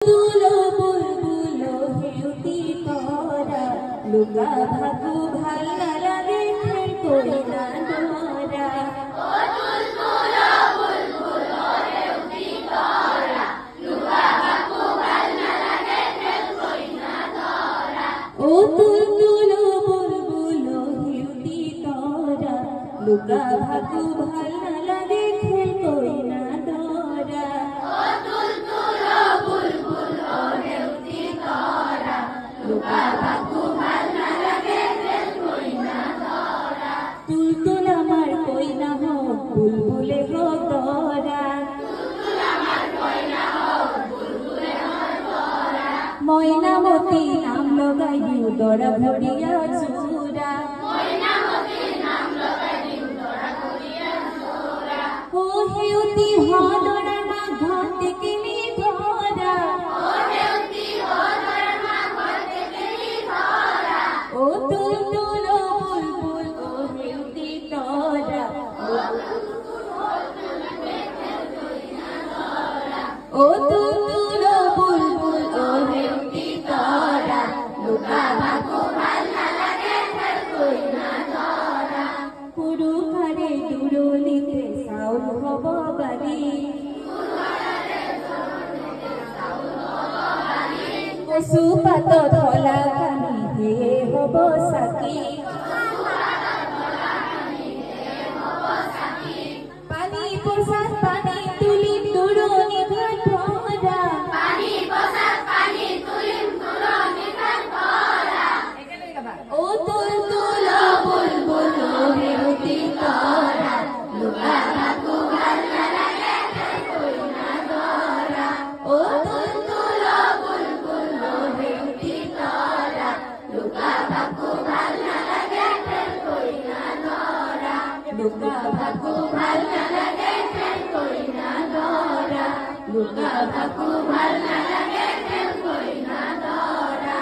তুলো বুলবুলো হেউতি তোরা লুকা ভাগু ভাল লাগে ফের কই না ডোরা ও তুলতুলো বুলবুলো হেউতি তোরা লুকা ভাগু ভাল লাগে ফের কই না ডোরা ও তুলতুলো বুলবুলো হেউতি তোরা লুকা ভাগু ভাল লাগে ফের কই না ডোরা তুলতুল আমার কই না হো বুলবুলে হো তোরা ময়নামতি নাম লগাই দিও দরা ভরিয়া চূড়া ও হেউতি হো দরা মা ঘর থেকে নি ধরা ও তুলতুল বুলবুল ও হেউতি তোরা ও তুলতুল বুলবুল ও হেউতি তোরা লুকা ভাগু ভাল লাগে ফের কই না ধরা পুরু ঘরে দুরুলিতে সাউল হব বাড়ি সুপাত ধলা কানি হে হব সাকি পানি পোষাক পানি তুলি দুরুনি ঘর ধরা ও তুলতুল বুলবুল ও হেউতি তোরা লুকা ভাগু ভাল লাগে ফের কই না ধরা ও তুলতুল বুলবুল ও হেউতি তোরা লুকা ভাগু ভাল লাগে ফের কই না ধরা লুকা ভাগু ভাল লাগে ফের কই না ধরা লুকা ভাগু ভাল লাগে ফের কই না ধরা